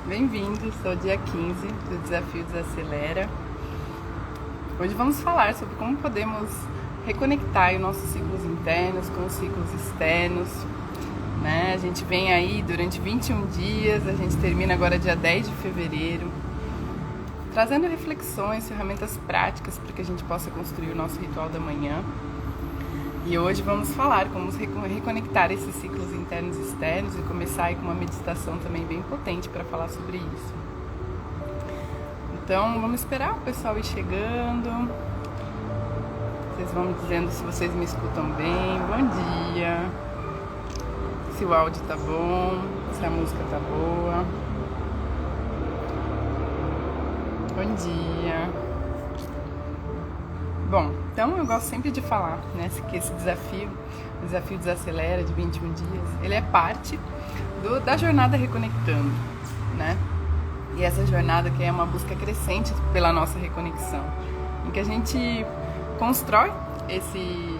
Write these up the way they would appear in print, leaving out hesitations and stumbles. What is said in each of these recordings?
Bem-vindos ao dia 15 do Desafio Desacelera. Hoje vamos falar sobre como podemos reconectar os nossos ciclos internos com os ciclos externos. A gente vem aí durante 21 dias, a gente termina agora dia 10 de fevereiro, trazendo reflexões, ferramentas práticas para que a gente possa construir o nosso ritual da manhã. E hoje vamos falar como reconectar esses ciclos internos e externos e começar aí com uma meditação também bem potente para falar sobre isso. Então vamos esperar o pessoal ir chegando. Vocês vão me dizendo se vocês me escutam bem. Bom dia. Se o áudio tá bom, se a música tá boa. Bom dia. Bom, então eu gosto sempre de falar, que esse o desafio Desacelera de 21 dias, ele é parte da jornada Reconectando, E essa jornada que é uma busca crescente pela nossa reconexão, em que a gente constrói esse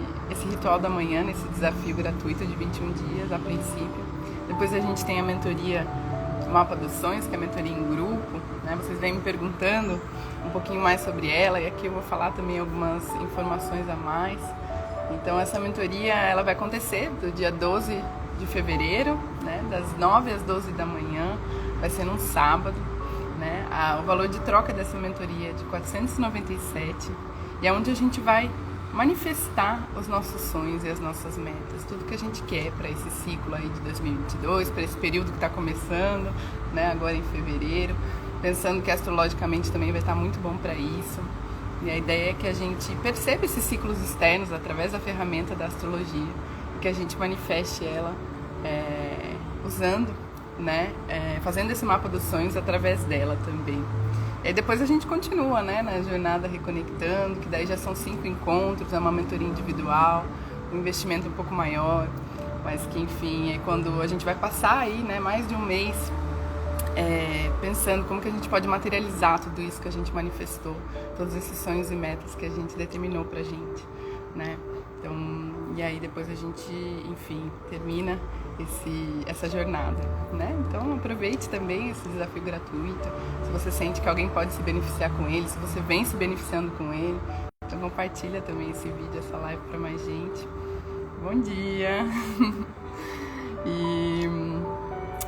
ritual da manhã, nesse desafio gratuito de 21 dias a princípio. Depois a gente tem a mentoria Mapa dos Sonhos, que é a mentoria em grupo, Vocês vêm me perguntando um pouquinho mais sobre ela, e aqui eu vou falar também algumas informações a mais. Então essa mentoria, ela vai acontecer do dia 12 de fevereiro, das 9 às 12 da manhã, vai ser num sábado, O valor de troca dessa mentoria é de R$497, e é onde a gente vai manifestar os nossos sonhos e as nossas metas, tudo que a gente quer para esse ciclo aí de 2022, para esse período que está começando, agora em fevereiro, pensando que astrologicamente também vai estar muito bom para isso. E a ideia é que a gente perceba esses ciclos externos através da ferramenta da astrologia, e que a gente manifeste ela usando, fazendo esse mapa dos sonhos através dela também. E depois a gente continua, na jornada Reconectando, que daí já são 5 encontros, é uma mentoria individual, um investimento um pouco maior, mas que, enfim, é quando a gente vai passar aí, mais de um mês pensando como que a gente pode materializar tudo isso que a gente manifestou, todos esses sonhos e metas que a gente determinou pra gente, Então, e aí depois a gente, enfim, termina essa jornada, Então aproveite também esse desafio gratuito. Se você sente que alguém pode se beneficiar com ele, se você vem se beneficiando com ele, então compartilha também esse vídeo, essa live para mais gente. Bom dia! E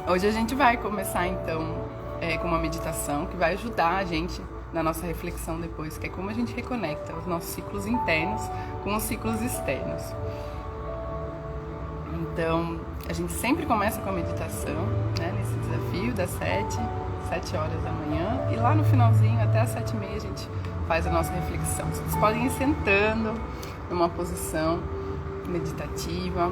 hoje a gente vai começar então com uma meditação que vai ajudar a gente na nossa reflexão depois, que é como a gente reconecta os nossos ciclos internos com os ciclos externos. Então, a gente sempre começa com a meditação, nesse desafio das 7 horas da manhã, e lá no finalzinho, até as 7h30, a gente faz a nossa reflexão. Vocês podem ir sentando numa posição meditativa,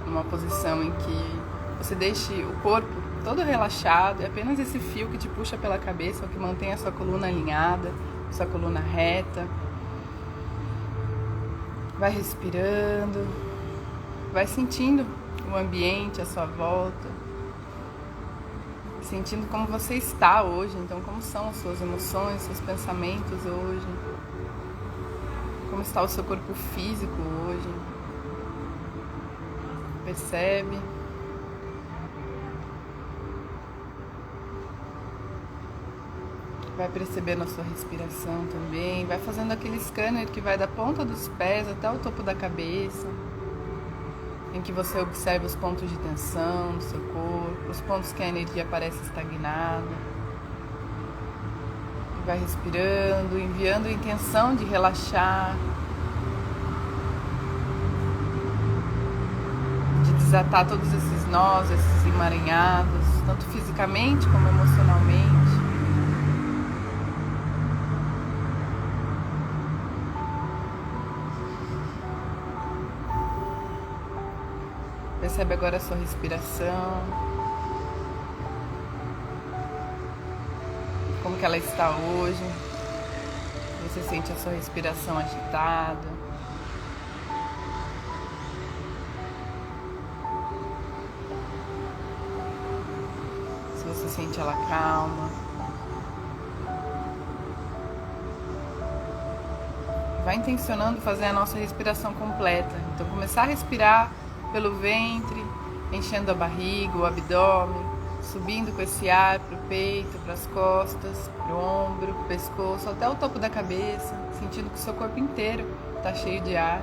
numa posição em que você deixe o corpo todo relaxado, é apenas esse fio que te puxa pela cabeça, o que mantém a sua coluna alinhada, sua coluna reta. Vai respirando, vai sentindo o ambiente à sua volta, sentindo como você está hoje, então como são as suas emoções, seus pensamentos hoje, como está o seu corpo físico hoje. Percebe? Vai percebendo a sua respiração também, vai fazendo aquele scanner que vai da ponta dos pés até o topo da cabeça, em que você observa os pontos de tensão do seu corpo, os pontos que a energia parece estagnada. E vai respirando, enviando a intenção de relaxar, de desatar todos esses nós, esses emaranhados, tanto fisicamente como emocionalmente. Percebe agora a sua respiração, como que ela está hoje. Você sente a sua respiração agitada. Se você sente ela calma. Vai intencionando fazer a nossa respiração completa. Então começar a respirar pelo ventre, enchendo a barriga, o abdômen, subindo com esse ar pro peito, pras costas, pro ombro, pro pescoço, até o topo da cabeça, sentindo que o seu corpo inteiro tá cheio de ar.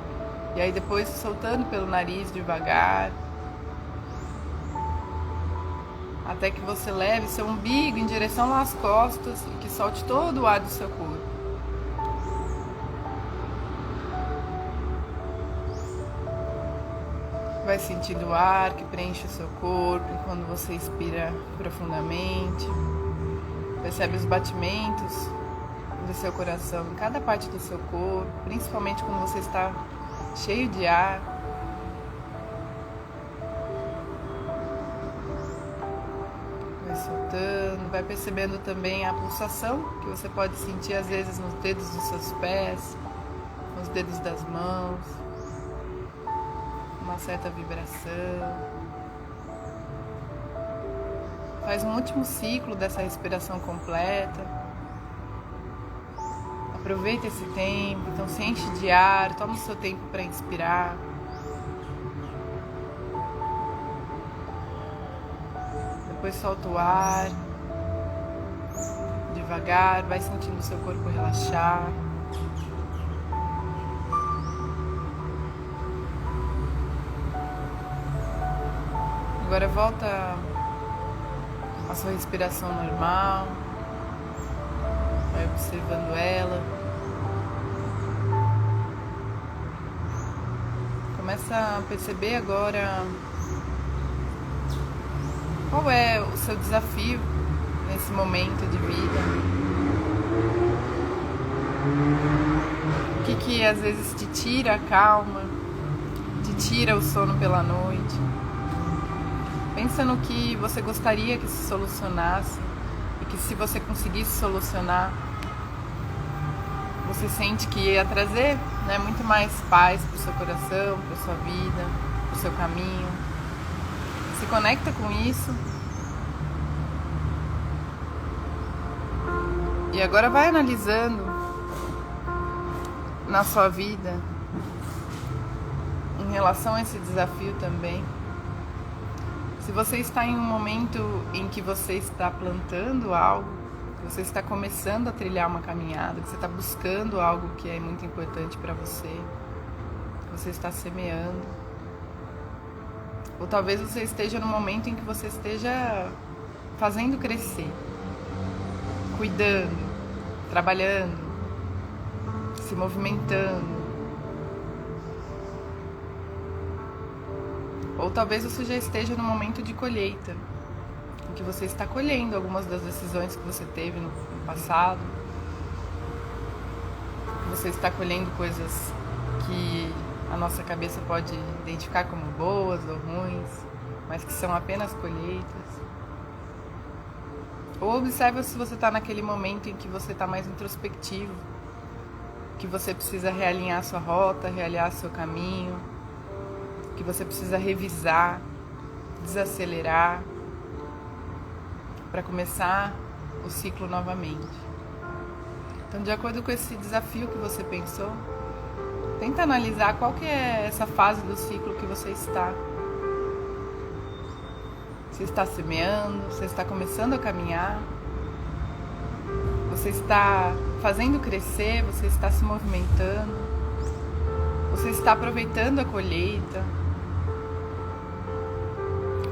E aí depois soltando pelo nariz devagar, até que você leve seu umbigo em direção às costas e que solte todo o ar do seu corpo. Vai sentindo o ar que preenche o seu corpo quando você expira profundamente. Percebe os batimentos do seu coração em cada parte do seu corpo, principalmente quando você está cheio de ar. Vai soltando, vai percebendo também a pulsação que você pode sentir às vezes nos dedos dos seus pés, nos dedos das mãos. Uma certa vibração. Faz um último ciclo dessa respiração completa. Aproveita esse tempo, então se enche de ar, toma o seu tempo para inspirar. Depois solta o ar. Devagar, vai sentindo o seu corpo relaxar. Agora volta a sua respiração normal, vai observando ela. Começa a perceber agora qual é o seu desafio nesse momento de vida. O que às vezes te tira a calma, te tira o sono pela noite. Pensa no que você gostaria que se solucionasse e que se você conseguisse solucionar, você sente que ia trazer, né, muito mais paz para o seu coração, para a sua vida, para o seu caminho. Se conecta com isso. E agora vai analisando na sua vida, em relação a esse desafio também. Se você está em um momento em que você está plantando algo, que você está começando a trilhar uma caminhada, que você está buscando algo que é muito importante para você, que você está semeando. Ou talvez você esteja no momento em que você esteja fazendo crescer, cuidando, trabalhando, se movimentando. Ou talvez você já esteja no momento de colheita, em que você está colhendo algumas das decisões que você teve no passado. Você está colhendo coisas que a nossa cabeça pode identificar como boas ou ruins, mas que são apenas colheitas. Ou observa se você está naquele momento em que você está mais introspectivo, que você precisa realinhar sua rota, realinhar seu caminho, que você precisa revisar, desacelerar para começar o ciclo novamente. Então, de acordo com esse desafio que você pensou, tenta analisar qual que é essa fase do ciclo que você está. Você está semeando, você está começando a caminhar, você está fazendo crescer, você está se movimentando, você está aproveitando a colheita,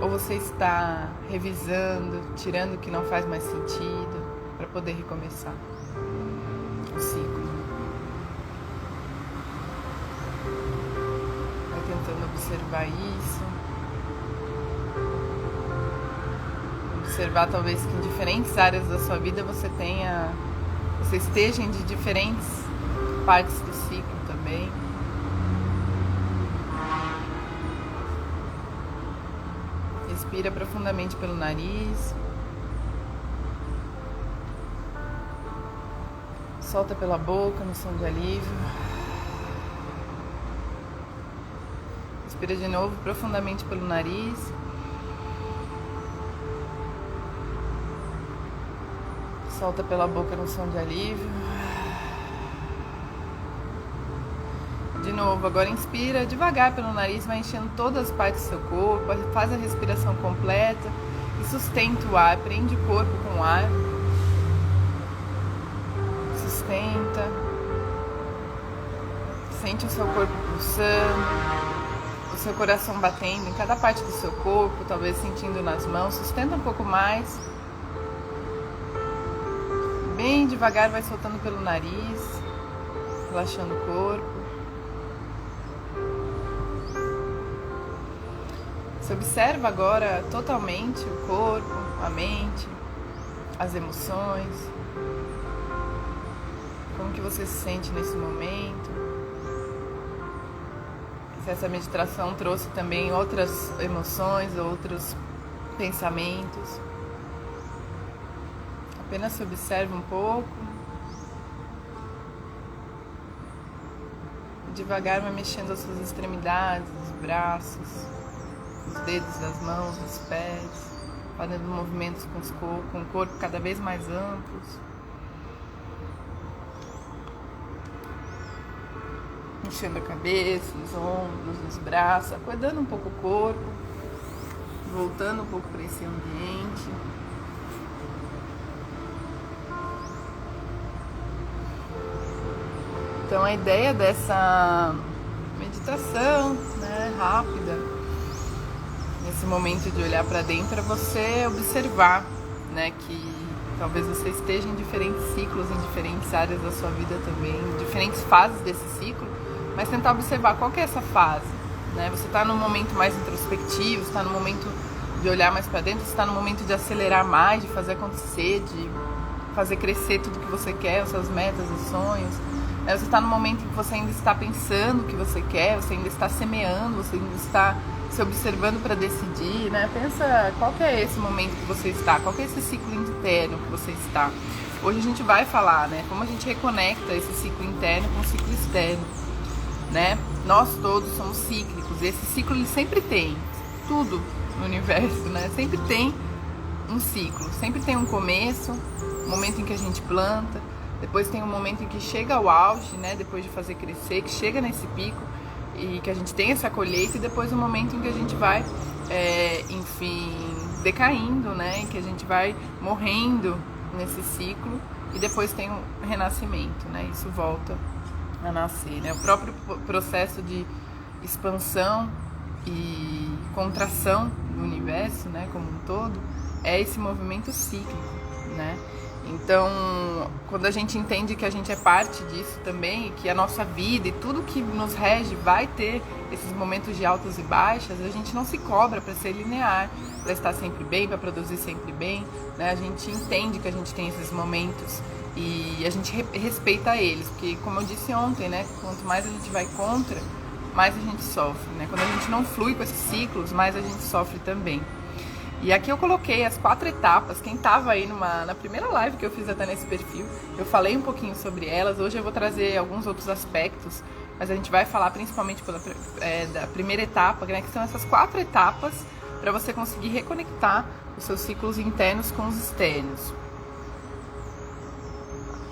ou você está revisando, tirando o que não faz mais sentido para poder recomeçar o ciclo. Vai tentando observar isso. Observar talvez que em diferentes áreas da sua vida você esteja em diferentes partes do ciclo também. Respira profundamente pelo nariz. Solta pela boca no som de alívio. Respira de novo profundamente pelo nariz. Solta pela boca no som de alívio. De novo, agora inspira devagar pelo nariz, vai enchendo todas as partes do seu corpo, faz a respiração completa e sustenta o ar, prende o corpo com o ar. Sustenta. Sente o seu corpo pulsando, o seu coração batendo em cada parte do seu corpo, talvez sentindo nas mãos. Sustenta um pouco mais. Bem devagar vai soltando pelo nariz, relaxando o corpo. Você observa agora totalmente o corpo, a mente, as emoções. Como que você se sente nesse momento? Se essa meditação trouxe também outras emoções, outros pensamentos. Apenas se observa um pouco. Devagar vai mexendo as suas extremidades, os braços, os dedos das mãos, dos pés, fazendo movimentos com o corpo cada vez mais amplos. Mexendo a cabeça, os ombros, os braços, acordando um pouco o corpo, voltando um pouco para esse ambiente. Então a ideia dessa meditação, né, rápida, nesse momento de olhar para dentro, é você observar, né, que talvez você esteja em diferentes ciclos, em diferentes áreas da sua vida também, em diferentes fases desse ciclo, mas tentar observar qual que é essa fase, né? Você está num momento mais introspectivo, você está no momento de olhar mais para dentro, você está no momento de acelerar mais, de fazer acontecer, de fazer crescer tudo que você quer, os seus metas, os sonhos. Você está no momento em que você ainda está pensando o que você quer, você ainda está semeando, você ainda está se observando para decidir, né? Pensa qual que é esse momento que você está, qual que é esse ciclo interno que você está. Hoje a gente vai falar, né, como a gente reconecta esse ciclo interno com o ciclo externo, né? Nós todos somos cíclicos, e esse ciclo ele sempre tem, tudo no universo, né? Sempre tem um ciclo, sempre tem um começo, um momento em que a gente planta, depois tem um momento em que chega ao auge, né? Depois de fazer crescer, que chega nesse pico e que a gente tem essa colheita, e depois um momento em que a gente vai, enfim, decaindo, né? Em que a gente vai morrendo nesse ciclo e depois tem um renascimento, né? Isso volta a nascer, né? O próprio processo de expansão e contração do universo, né? Como um todo, é esse movimento cíclico, né? Então, quando a gente entende que a gente é parte disso também, que a nossa vida e tudo que nos rege vai ter esses momentos de altos e baixas, a gente não se cobra para ser linear, para estar sempre bem, para produzir sempre bem, né? A gente entende que a gente tem esses momentos e a gente respeita eles, porque, como eu disse ontem, né? Quanto mais a gente vai contra, mais a gente sofre, né? Quando a gente não flui com esses ciclos, mais a gente sofre também. E aqui eu coloquei as 4 etapas. Quem estava aí na primeira live que eu fiz até nesse perfil, eu falei um pouquinho sobre elas. Hoje eu vou trazer alguns outros aspectos, mas a gente vai falar principalmente da primeira etapa, né, que são essas 4 etapas para você conseguir reconectar os seus ciclos internos com os externos.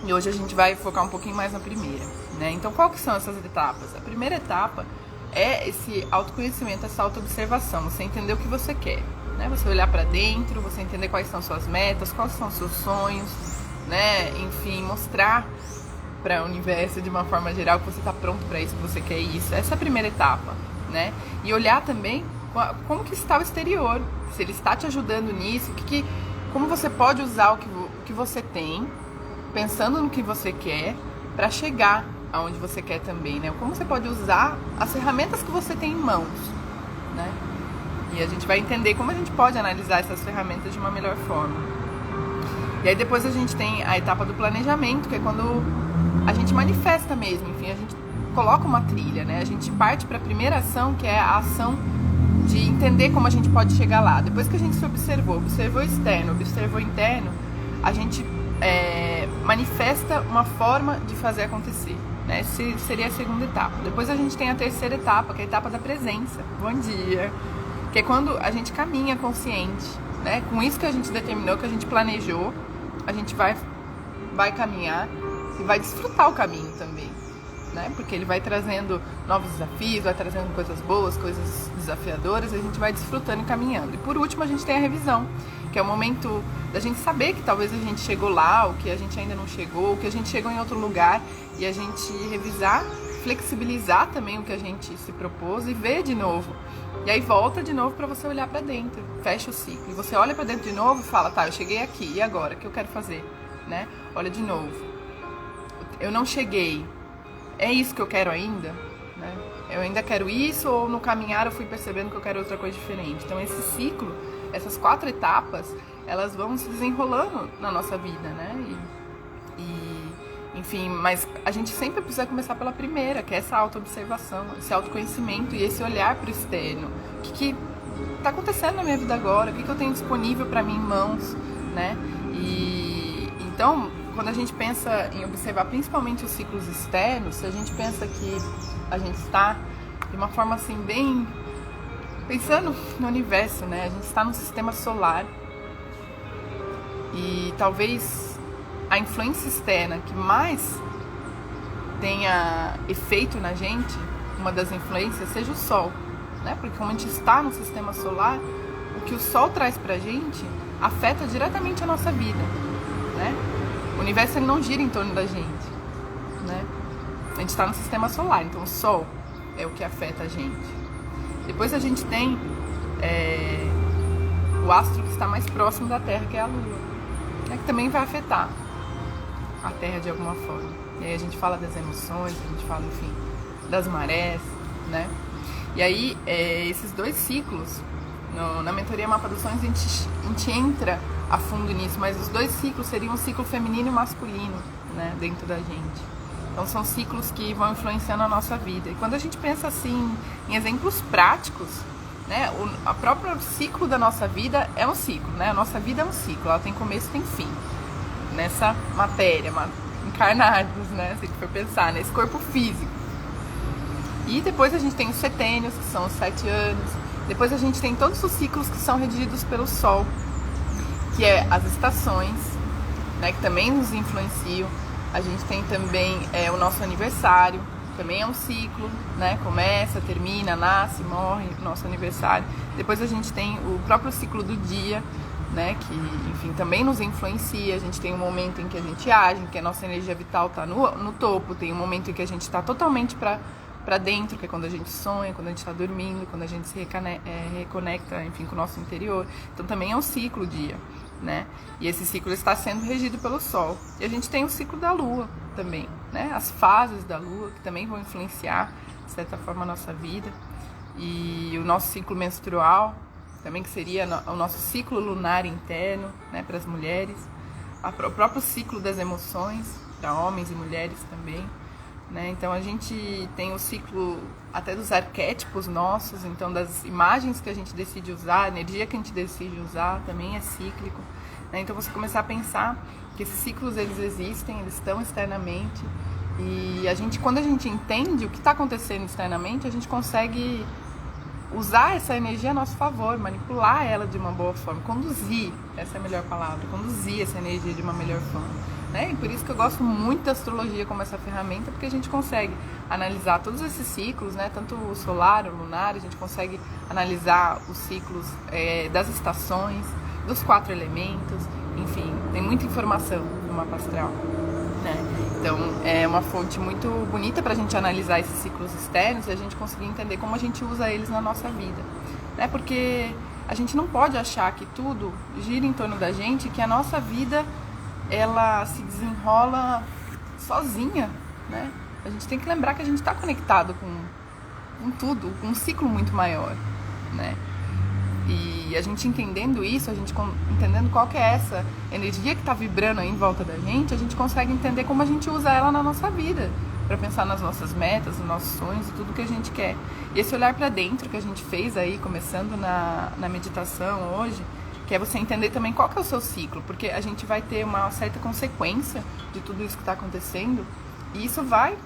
E hoje a gente vai focar um pouquinho mais na primeira, né? Então, qual que são essas etapas? A primeira etapa é esse autoconhecimento, essa autoobservação, você entender o que você quer. Né? Você olhar para dentro, você entender quais são suas metas, quais são os seus sonhos, né? Enfim, mostrar para o universo de uma forma geral que você está pronto para isso, que você quer isso. Essa é a primeira etapa, né? E olhar também como que está o exterior, se ele está te ajudando nisso, como você pode usar o que você tem, pensando no que você quer, para chegar aonde você quer também, né? Como você pode usar as ferramentas que você tem em mãos, né? E a gente vai entender como a gente pode analisar essas ferramentas de uma melhor forma. E aí depois a gente tem a etapa do planejamento, que é quando a gente manifesta mesmo, enfim, a gente coloca uma trilha, né? A gente parte para a primeira ação, que é a ação de entender como a gente pode chegar lá. Depois que a gente se observou externo, observou interno, a gente manifesta uma forma de fazer acontecer, né? Essa seria a segunda etapa. Depois a gente tem a terceira etapa, que é a etapa da presença. Bom dia! Que é quando a gente caminha consciente, né? Com isso que a gente determinou, que a gente planejou, a gente vai caminhar e vai desfrutar o caminho também, né? Porque ele vai trazendo novos desafios, vai trazendo coisas boas, coisas desafiadoras, a gente vai desfrutando e caminhando. E por último, a gente tem a revisão, que é o momento da gente saber que talvez a gente chegou lá, ou que a gente ainda não chegou, ou que a gente chegou em outro lugar, e a gente revisar, flexibilizar também o que a gente se propôs e ver de novo. E aí volta de novo para você olhar para dentro, fecha o ciclo. E você olha para dentro de novo e fala, tá, eu cheguei aqui, e agora? O que eu quero fazer? Né? Olha de novo. Eu não cheguei. É isso que eu quero ainda? Né? Eu ainda quero isso, ou no caminhar eu fui percebendo que eu quero outra coisa diferente? Então esse ciclo, essas 4 etapas, elas vão se desenrolando na nossa vida, né? Enfim, mas a gente sempre precisa começar pela primeira, que é essa autoobservação, esse autoconhecimento e esse olhar para o externo. O que está acontecendo na minha vida agora? O que eu tenho disponível para mim em mãos, né? E então, quando a gente pensa em observar principalmente os ciclos externos, se a gente pensa que a gente está de uma forma assim bem pensando no universo, né? A gente está no sistema solar e talvez a influência externa que mais tenha efeito na gente, uma das influências, seja o Sol, né? Porque como a gente está no sistema solar, o que o Sol traz pra gente afeta diretamente a nossa vida, né? O universo ele não gira em torno da gente, né? A gente está no sistema solar, então o Sol é o que afeta a gente. Depois a gente tem o astro que está mais próximo da Terra, que é a Lua, né? Que também vai afetar a Terra de alguma forma. E aí a gente fala das emoções, a gente fala, enfim, das marés, né? E aí, esses 2 ciclos, na mentoria Mapa dos Sonhos, a gente entra a fundo nisso, mas os 2 ciclos seriam o ciclo feminino e masculino, né, dentro da gente. Então são ciclos que vão influenciando a nossa vida. E quando a gente pensa assim, em exemplos práticos, né, o próprio ciclo da nossa vida é um ciclo, né? A nossa vida é um ciclo, ela tem começo e tem fim. Nessa matéria, encarnados, né? Se for pensar, nesse corpo físico. E depois a gente tem os setênios, que são os 7 anos. Depois a gente tem todos os ciclos que são regidos pelo Sol, que é as estações, né? Que também nos influenciam. A gente tem também o nosso aniversário, também é um ciclo, né? Começa, termina, nasce, morre, nosso aniversário. Depois a gente tem o próprio ciclo do dia, né, que, enfim, também nos influencia. A gente tem um momento em que a gente age, em que a nossa energia vital está no topo, tem um momento em que a gente está totalmente para dentro, que é quando a gente sonha, quando a gente está dormindo, quando a gente se reconecta, enfim, com o nosso interior. Então também é um ciclo o dia, né? E esse ciclo está sendo regido pelo Sol. E a gente tem o ciclo da Lua também, né? As fases da Lua, que também vão influenciar, de certa forma, a nossa vida. E o nosso ciclo menstrual, também, que seria o nosso ciclo lunar interno, né, para as mulheres, o próprio ciclo das emoções, para homens e mulheres também, né? Então a gente tem o ciclo até dos arquétipos nossos, então das imagens que a gente decide usar, a energia que a gente decide usar também é cíclico, né? Então você começar a pensar que esses ciclos eles existem, eles estão externamente, e quando a gente entende o que está acontecendo externamente, a gente consegue usar essa energia a nosso favor, manipular ela de uma boa forma, conduzir, essa é a melhor palavra, conduzir essa energia de uma melhor forma, né? E por isso que eu gosto muito da astrologia como essa ferramenta, porque a gente consegue analisar todos esses ciclos, né? Tanto o solar, o lunar, a gente consegue analisar os ciclos das estações, dos 4 elementos, enfim, tem muita informação no mapa astral, né? Então é uma fonte muito bonita para a gente analisar esses ciclos externos e a gente conseguir entender como a gente usa eles na nossa vida, né? Porque a gente não pode achar que tudo gira em torno da gente, que a nossa vida ela se desenrola sozinha, né? A gente tem que lembrar que a gente está conectado com tudo, com um ciclo muito maior, né? E a gente entendendo isso, a gente entendendo qual que é essa energia que está vibrando aí em volta da gente, a gente consegue entender como a gente usa ela na nossa vida, para pensar nas nossas metas, nos nossos sonhos e tudo que a gente quer. E esse olhar para dentro que a gente fez aí, começando na meditação hoje, que é você entender também qual que é o seu ciclo, porque a gente vai ter uma certa consequência de tudo isso que está acontecendo, e isso vai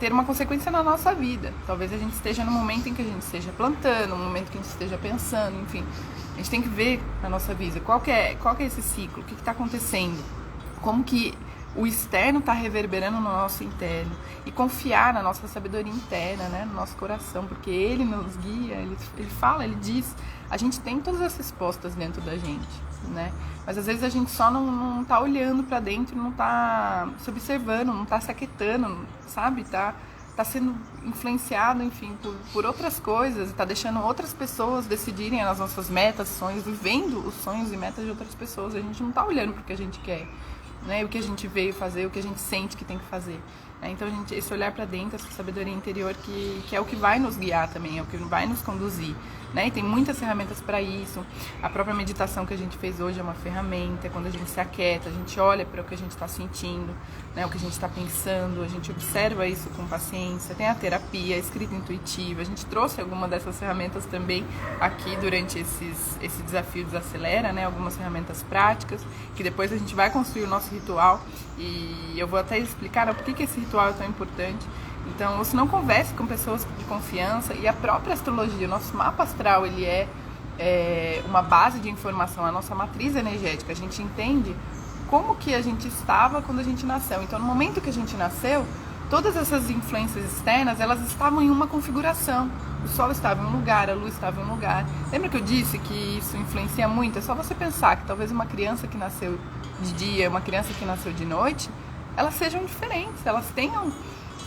ter uma consequência na nossa vida. Talvez a gente esteja no momento em que a gente esteja plantando, no momento que a gente esteja pensando, enfim. A gente tem que ver na nossa vida qual que é esse ciclo, o que está acontecendo, como que o externo está reverberando no nosso interno. E confiar na nossa sabedoria interna, né? No nosso coração, porque ele nos guia, ele fala, ele diz. A gente tem todas as respostas dentro da gente, né? Mas às vezes a gente só não tá olhando para dentro, não tá se observando, não tá se aquietando, sabe? Tá sendo influenciado, enfim, por outras coisas, tá deixando outras pessoas decidirem as nossas metas, sonhos, vivendo os sonhos e metas de outras pessoas. A gente não tá olhando pro que a gente quer, né? O que a gente veio fazer, o que a gente sente que tem que fazer. Então, esse olhar para dentro, essa sabedoria interior que é o que vai nos guiar também, é o que vai nos conduzir, né? E tem muitas ferramentas para isso. A própria meditação que a gente fez hoje é uma ferramenta. Quando a gente se aquieta, a gente olha para o que a gente está sentindo, né? O que a gente está pensando, a gente observa isso com paciência. Tem a terapia, a escrita intuitiva. A gente trouxe alguma dessas ferramentas também aqui durante esse desafio Desacelera, né? Algumas ferramentas práticas, que depois a gente vai construir o nosso ritual. E eu vou até explicar por que esse ritual é tão importante. Então, você não converse com pessoas de confiança. E a própria astrologia, o nosso mapa astral, ele é uma base de informação, a nossa matriz energética. A gente entende como que a gente estava quando a gente nasceu. Então, no momento que a gente nasceu, todas essas influências externas, elas estavam em uma configuração. O Sol estava em um lugar, a Lua estava em um lugar. Lembra que eu disse que isso influencia muito? É só você pensar que talvez uma criança que nasceu de dia, uma criança que nasceu de noite, elas sejam diferentes, elas tenham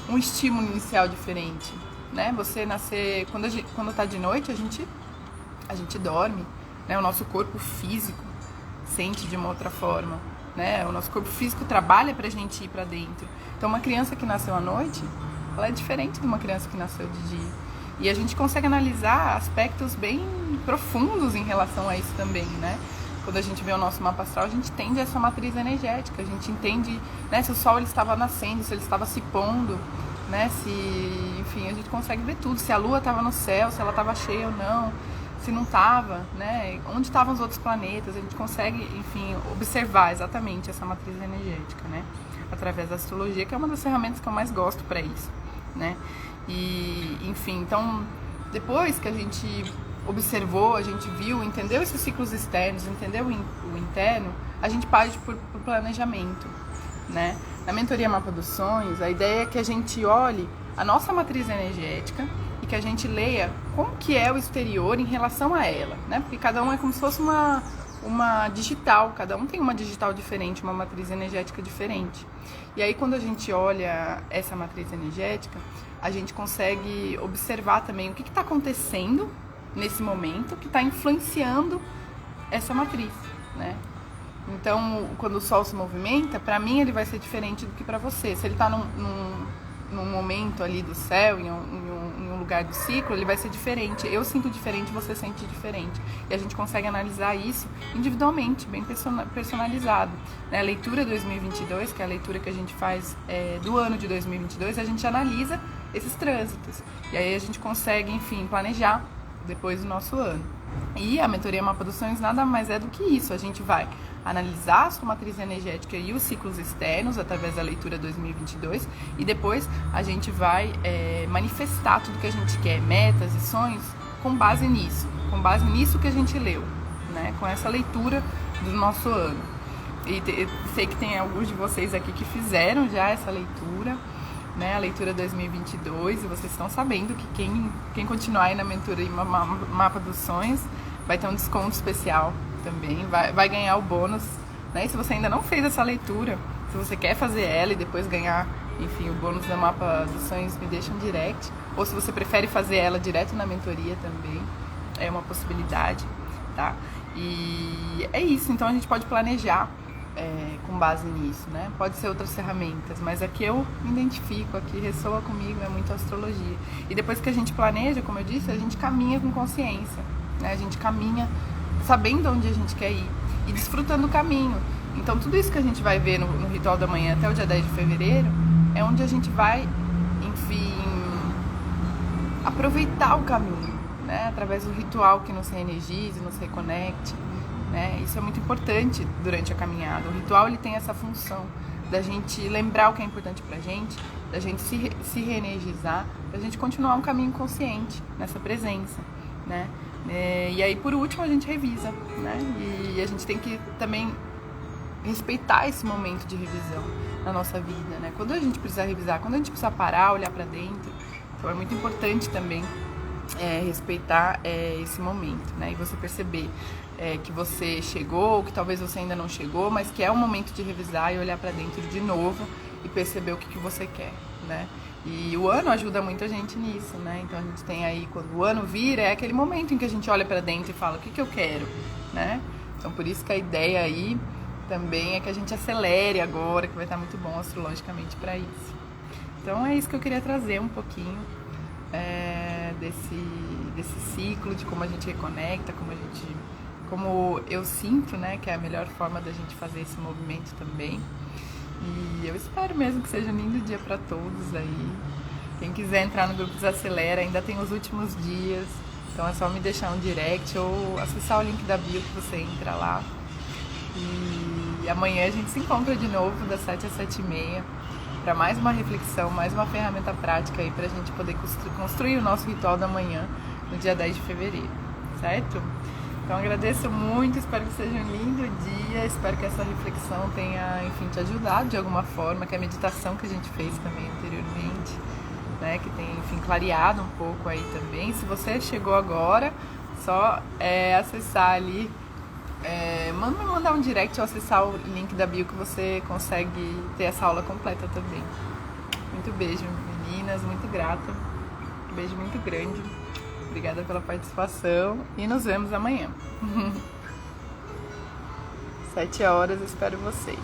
um estímulo inicial diferente, né? Você nascer, quando tá de noite, a gente dorme, né? O nosso corpo físico sente de uma outra forma, né? O nosso corpo físico trabalha pra gente ir pra dentro. Então, uma criança que nasceu à noite, ela é diferente de uma criança que nasceu de dia. E a gente consegue analisar aspectos bem profundos em relação a isso também, né? Quando a gente vê o nosso mapa astral, a gente entende essa matriz energética, a gente entende, né, se o Sol ele estava nascendo, se ele estava se pondo, né, enfim, a gente consegue ver tudo, se a Lua estava no céu, se ela estava cheia ou não, se não estava, né, onde estavam os outros planetas, a gente consegue, enfim, observar exatamente essa matriz energética, né, através da astrologia, que é uma das ferramentas que eu mais gosto para isso, né, e, enfim, então, depois que a gente observou, a gente viu, entendeu esses ciclos externos, entendeu o interno, a gente parte por planejamento, né? Na mentoria Mapa dos Sonhos, a ideia é que a gente olhe a nossa matriz energética e que a gente leia como que é o exterior em relação a ela, né? Porque cada um é como se fosse uma digital, cada um tem uma digital diferente, uma matriz energética diferente. E aí, quando a gente olha essa matriz energética, a gente consegue observar também o que está acontecendo nesse momento que está influenciando essa matriz, né? Então, quando o Sol se movimenta, para mim ele vai ser diferente do que para você. Se ele está num momento ali do céu, em um lugar do ciclo, ele vai ser diferente. Eu sinto diferente, você sente diferente. E a gente consegue analisar isso individualmente, bem personalizado. A leitura 2022, que é a leitura que a gente faz do ano de 2022, a gente analisa esses trânsitos. E aí a gente consegue, enfim, planejar depois do nosso ano. E a mentoria Mapa dos Sonhos nada mais é do que isso. A gente vai analisar a sua matriz energética e os ciclos externos através da leitura 2022 e depois a gente vai manifestar tudo que a gente quer, metas e sonhos, com base nisso que a gente leu, né? Com essa leitura do nosso ano. E eu sei que tem alguns de vocês aqui que fizeram já essa leitura, né, a leitura 2022, e vocês estão sabendo que quem continuar aí na mentoria Mapa dos Sonhos vai ter um desconto especial também, vai ganhar o bônus, né? E se você ainda não fez essa leitura, se você quer fazer ela e depois ganhar, enfim, o bônus da Mapa dos Sonhos, me deixa um direct, ou se você prefere fazer ela direto na mentoria também, é uma possibilidade, tá? E é isso, então a gente pode planejar com base nisso, né? Pode ser outras ferramentas, mas aqui eu me identifico, aqui ressoa comigo, é muito astrologia. E depois que a gente planeja, como eu disse, a gente caminha com consciência, né? A gente caminha sabendo onde a gente quer ir e desfrutando o caminho. Então tudo isso que a gente vai ver no Ritual da Manhã até o dia 10 de fevereiro é onde a gente vai, enfim, aproveitar o caminho, né? Através do ritual que nos reenergize, nos reconecte. Né? Isso é muito importante durante a caminhada. O ritual ele tem essa função da gente lembrar o que é importante pra gente, da gente se reenergizar, da gente continuar um caminho consciente nessa presença, né? E aí por último a gente revisa, né? E a gente tem que também respeitar esse momento de revisão na nossa vida, né? Quando a gente precisa revisar, quando a gente precisa parar, olhar para dentro, então é muito importante também respeitar esse momento, né? E você perceber que você chegou, que talvez você ainda não chegou, mas que é o momento de revisar e olhar para dentro de novo e perceber o que você quer, né? E o ano ajuda muito a gente nisso, né? Então a gente tem aí, quando o ano vira, é aquele momento em que a gente olha para dentro e fala, o que eu quero, né? Então por isso que a ideia aí também é que a gente acelere agora, que vai estar muito bom astrologicamente para isso. Então é isso que eu queria trazer um pouquinho desse ciclo, de como a gente reconecta, como eu sinto, né, que é a melhor forma da gente fazer esse movimento também. E eu espero mesmo que seja um lindo dia para todos aí. Quem quiser entrar no grupo Desacelera, ainda tem os últimos dias, então é só me deixar um direct ou acessar o link da bio que você entra lá. E amanhã a gente se encontra de novo das 7 às 7h30 para mais uma reflexão, mais uma ferramenta prática aí para a gente poder construir o nosso ritual da manhã no dia 10 de fevereiro, certo? Então agradeço muito, espero que seja um lindo dia, espero que essa reflexão tenha, enfim, te ajudado de alguma forma, que a meditação que a gente fez também anteriormente, né, que tenha, enfim, clareado um pouco aí também. Se você chegou agora, só acessar ali, me mandar um direct ou acessar o link da bio que você consegue ter essa aula completa também. Muito beijo, meninas, muito grata, um beijo muito grande. Obrigada pela participação e nos vemos amanhã. 7 horas, espero vocês.